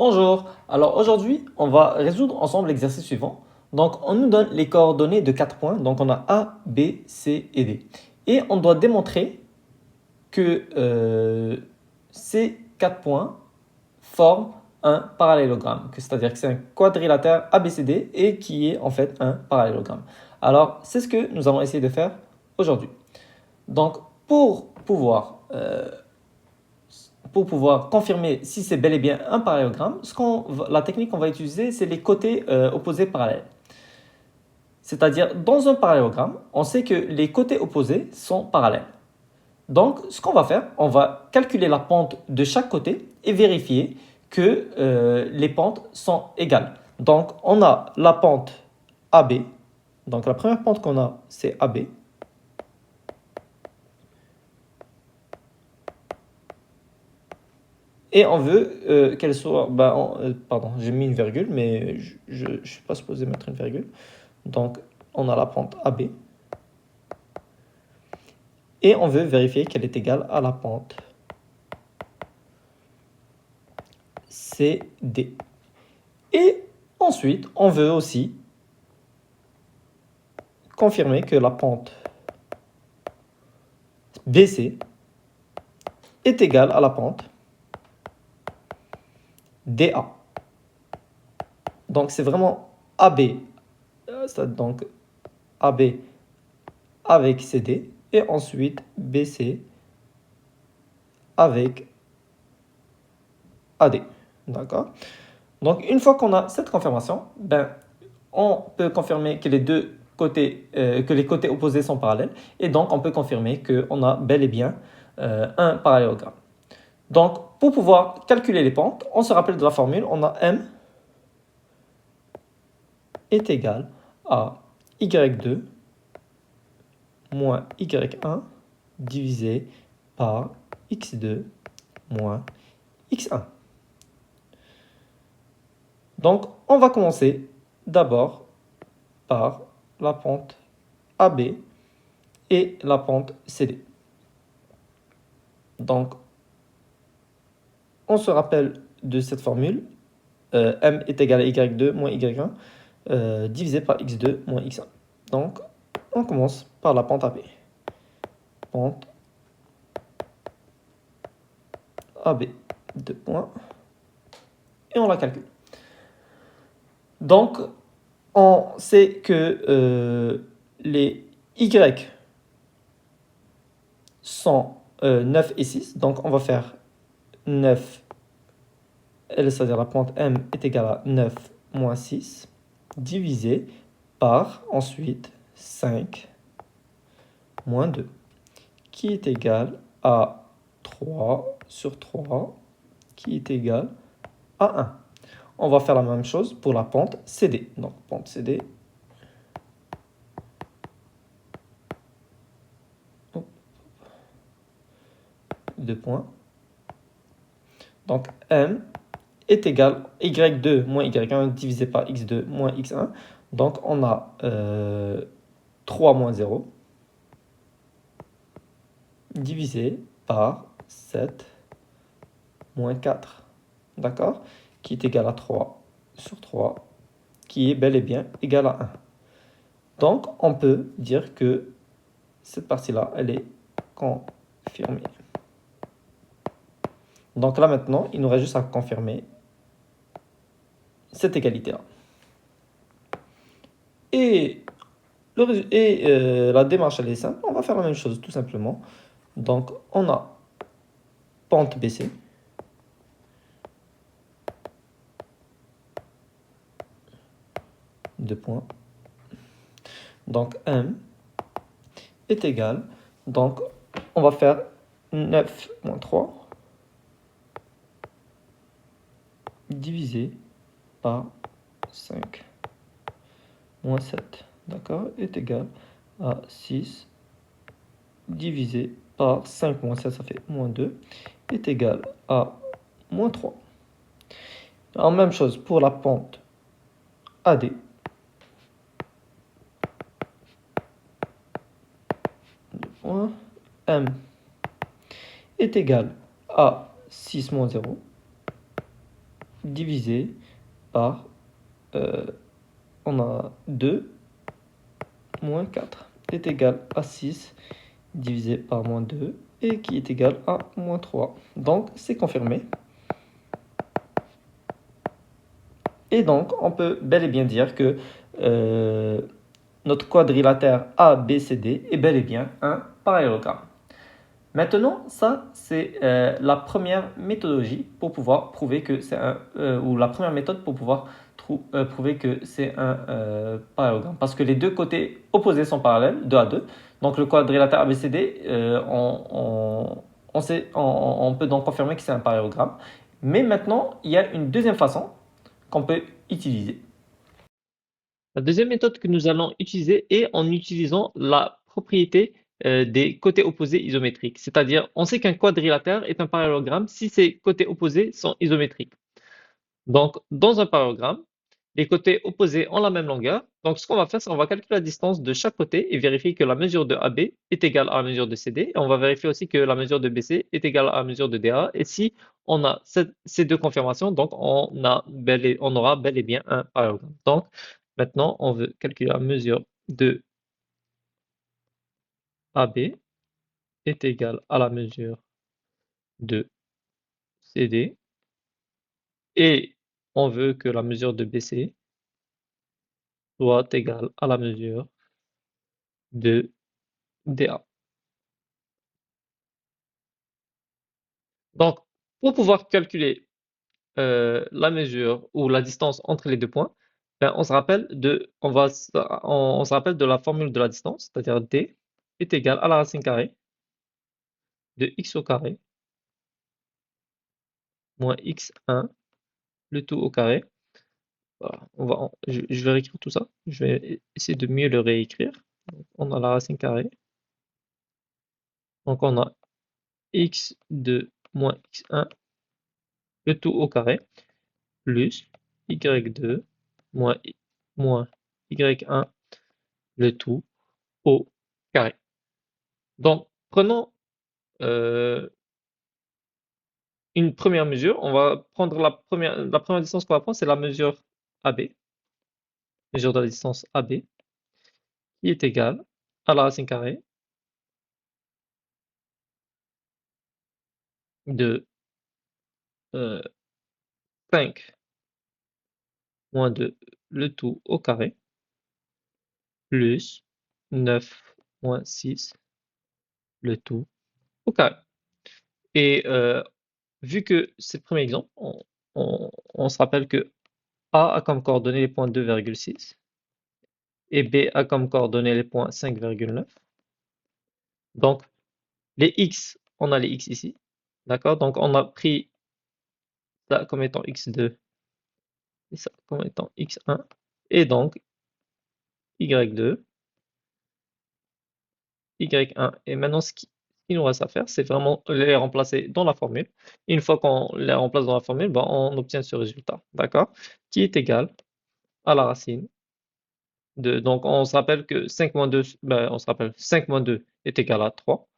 Bonjour, alors aujourd'hui on va résoudre ensemble l'exercice suivant. Donc on nous donne les coordonnées de 4 points, donc on a A, B, C et D. Et on doit démontrer que ces 4 points forment un parallélogramme, c'est-à-dire que c'est un quadrilatère ABCD et qui est en fait un parallélogramme. Alors c'est ce que nous allons essayer de faire aujourd'hui. Donc pour pouvoir confirmer si c'est bel et bien un parallélogramme, la technique qu'on va utiliser, c'est les côtés opposés parallèles. C'est-à-dire, dans un parallélogramme, on sait que les côtés opposés sont parallèles. Donc, ce qu'on va faire, on va calculer la pente de chaque côté et vérifier que les pentes sont égales. Donc, on a la pente AB. Donc, la première pente qu'on a, c'est AB. Et on veut qu'elle soit... pardon, j'ai mis une virgule, mais je ne suis pas supposé mettre une virgule. Donc, on a la pente AB. Et on veut vérifier qu'elle est égale à la pente CD. Et ensuite, on veut aussi confirmer que la pente BC est égale à la pente DA. Donc, c'est vraiment AB, donc AB avec CD, et ensuite BC avec AD. D'accord? Donc, une fois qu'on a cette confirmation, on peut confirmer que que les côtés opposés sont parallèles, et donc on peut confirmer qu'on a bel et bien un parallélogramme. Donc, pour pouvoir calculer les pentes, on se rappelle de la formule, on a M est égal à Y2 moins Y1 divisé par X2 moins X1. Donc, on va commencer d'abord par la pente AB et la pente CD. Donc, on se rappelle de cette formule, M est égal à Y2 moins Y1 divisé par X2 moins X1. Donc, on commence par la pente AB. Pente AB, 2 points, et on la calcule. Donc, on sait que les Y sont 9 et 6, donc on va faire 9, c'est-à-dire la pente M est égale à 9 moins 6, divisé par ensuite 5 moins 2, qui est égal à 3 sur 3, qui est égal à 1. On va faire la même chose pour la pente CD. Donc, pente CD. 2 points. Donc, M est égal à Y2 moins Y1 divisé par X2 moins X1. Donc, on a 3 moins 0 divisé par 7 moins 4. D'accord? Qui est égal à 3 sur 3, qui est bel et bien égal à 1. Donc, on peut dire que cette partie-là, elle est confirmée. Donc là, maintenant, il nous reste juste à confirmer cette égalité-là. Et la démarche, elle est simple. On va faire la même chose, tout simplement. Donc, on a pente BC. Deux points. Donc, M est égal. Donc, on va faire 9 moins 3 divisé par 5 moins 7. D'accord? Est égal à 6 divisé par 5 moins 7, ça fait moins 2, est égal à moins 3. Alors, même chose pour la pente AD. M est égal à 6 moins 0 divisé par, euh, on a 2 moins 4 est égal à 6 divisé par moins 2 et qui est égal à moins 3. Donc, c'est confirmé. Et donc, on peut bel et bien dire que notre quadrilatère ABCD est bel et bien un parallélogramme. Maintenant, ça, c'est la première méthodologie pour pouvoir prouver que c'est ou la première méthode pour pouvoir prouver que c'est un parallélogramme. Parce que les deux côtés opposés sont parallèles, 2 à 2. Donc, le quadrilatère ABCD, on peut donc confirmer que c'est un parallélogramme. Mais maintenant, il y a une deuxième façon qu'on peut utiliser. La deuxième méthode que nous allons utiliser est en utilisant la propriété des côtés opposés isométriques. C'est-à-dire, on sait qu'un quadrilatère est un parallélogramme si ses côtés opposés sont isométriques. Donc, dans un parallélogramme, les côtés opposés ont la même longueur. Donc, ce qu'on va faire, c'est qu'on va calculer la distance de chaque côté et vérifier que la mesure de AB est égale à la mesure de CD. Et on va vérifier aussi que la mesure de BC est égale à la mesure de DA. Et si on a ces deux confirmations, donc on aura bel et bien un parallélogramme. Donc, maintenant, on veut calculer la mesure de AB est égale à la mesure de CD. Et on veut que la mesure de BC soit égale à la mesure de DA. Donc, pour pouvoir calculer la mesure ou la distance entre les deux points, ben, on se rappelle on se rappelle de la formule de la distance, c'est-à-dire D est égal à la racine carrée de x au carré moins x1, le tout au carré. Voilà, je vais réécrire tout ça. Je vais essayer de mieux le réécrire. Donc, on a la racine carrée. Donc, on a x2 moins x1, le tout au carré, plus y2 moins y1, le tout au carré. Donc, prenons une première mesure. On va prendre la première distance qu'on va prendre, c'est la mesure AB, mesure de la distance AB, qui est égale à la racine carrée de 5 moins 2, le tout au carré, plus 9 moins 6, le tout au carré. Et vu que c'est le premier exemple, on se rappelle que A a comme coordonnées les points 2,6 et B a comme coordonnées les points 5,9. Donc, les x, on a les x ici. D'accord? Donc, on a pris ça comme étant x2 et ça comme étant x1. Et donc, y2, y1. Et maintenant, ce qu'il nous reste à faire, c'est vraiment les remplacer dans la formule. Et une fois qu'on les remplace dans la formule, ben, on obtient ce résultat. D'accord? Qui est égal à la racine de. Donc, on se rappelle que 5 moins 2, ben, on se rappelle 5 moins 2 est égal à 3.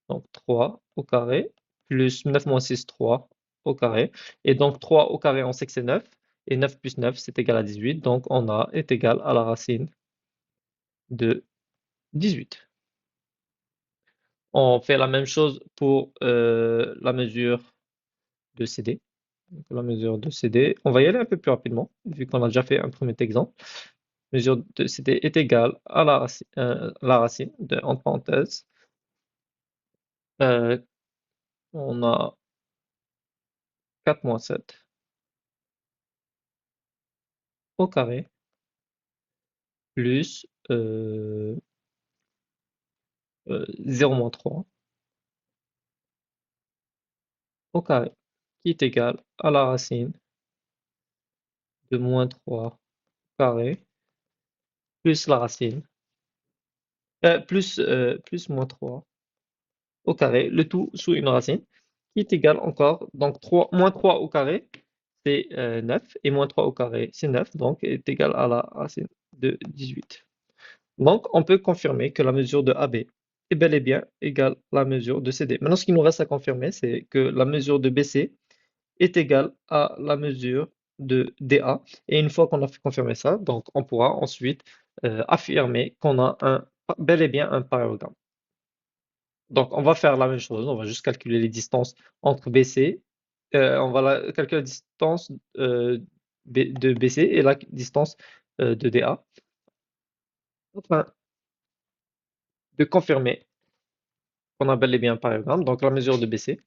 Donc 3 au carré, plus 9 moins 6, 3 au carré. Et donc 3 au carré, on sait que c'est 9. Et 9 plus 9, c'est égal à 18. Donc on a est égal à la racine de 18. On fait la même chose pour la mesure de CD. Donc, la mesure de CD, on va y aller un peu plus rapidement, vu qu'on a déjà fait un premier exemple. Mesure de CD est égale à la racine de, entre parenthèses. On a 4 moins 7 au carré plus 0 moins 3 au carré, qui est égal à la racine de moins 3 au carré, plus la racine, plus moins 3 au carré, le tout sous une racine, qui est égal encore, donc moins 3 au carré, c'est 9, et moins 3 au carré, c'est 9, donc est égal à la racine de 18. Donc, on peut confirmer que la mesure de AB est bel et bien égale à la mesure de CD. Maintenant, ce qu'il nous reste à confirmer, c'est que la mesure de BC est égal à la mesure de dA. Et une fois qu'on a fait confirmer ça, donc on pourra ensuite affirmer qu'on a bel et bien un parallélogramme. Donc on va faire la même chose, on va juste calculer les distances entre BC. On va calculer la distance de BC et la distance de DA, afin de confirmer qu'on a bel et bien un parallélogramme. Donc la mesure de BC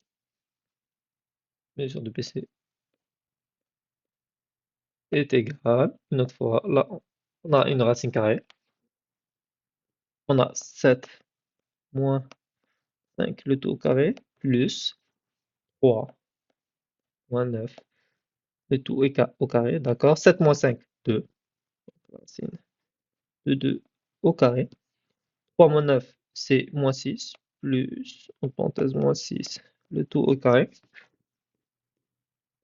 est égale, une autre fois, là on a une racine carrée, on a 7 moins 5 le tout au carré, plus 3 moins 9 le tout au carré, d'accord? 7 moins 5, 2, racine de 2 au carré. 3 moins 9, c'est moins 6, plus, en parenthèse, moins 6 le tout au carré,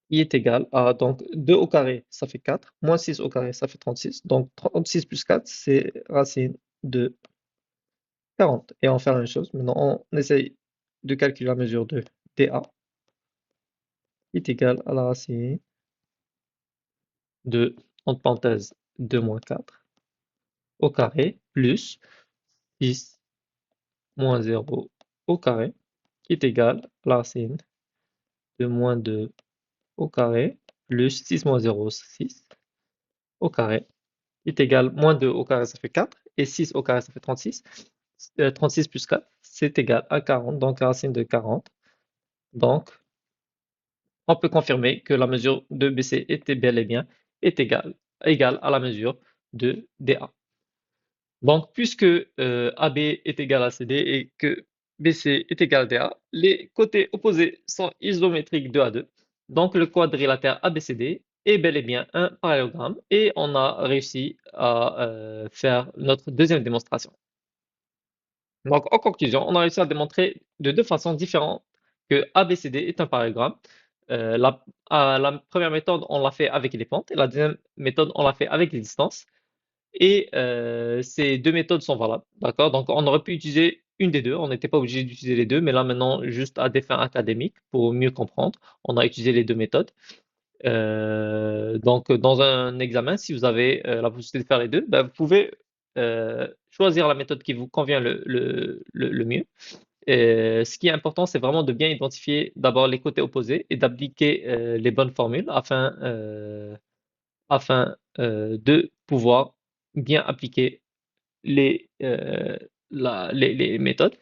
qui est égal à, donc 2 au carré, ça fait 4, moins 6 au carré, ça fait 36, donc 36 plus 4, c'est racine de 40. Et on fait la même chose, maintenant on essaye de calculer la mesure de dA, qui est égal à la racine de, entre parenthèses, 2 moins 4 au carré, plus 6 moins 0 au carré, qui est égal à la racine de moins 2 au carré, plus 6 moins 0, 6 au carré, qui est égal, moins 2 au carré, ça fait 4, et 6 au carré, ça fait 36. 36 plus 4, c'est égal à 40, donc la racine de 40. Donc, on peut confirmer que la mesure de BC était bel et bien égale à la mesure de DA. Donc, puisque AB est égal à CD et que BC est égal à DA, les côtés opposés sont isométriques 2 à 2. Donc, le quadrilatère ABCD est bel et bien un parallélogramme et on a réussi à faire notre deuxième démonstration. Donc, en conclusion, on a réussi à démontrer de deux façons différentes que ABCD est un parallélogramme. La première méthode, on l'a fait avec les pentes et la deuxième méthode, on l'a fait avec les distances. Et ces deux méthodes sont valables, d'accord? Donc, on aurait pu utiliser une des deux, on n'était pas obligé d'utiliser les deux, mais là maintenant, juste à des fins académiques, pour mieux comprendre, on a utilisé les deux méthodes. Donc, dans un examen, si vous avez la possibilité de faire les deux, ben, vous pouvez choisir la méthode qui vous convient le mieux. Et ce qui est important, c'est vraiment de bien identifier d'abord les côtés opposés et d'appliquer les bonnes formules afin de pouvoir bien appliquer les méthodes.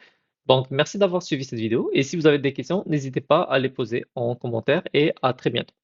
Donc, merci d'avoir suivi cette vidéo et si vous avez des questions, n'hésitez pas à les poser en commentaire et à très bientôt.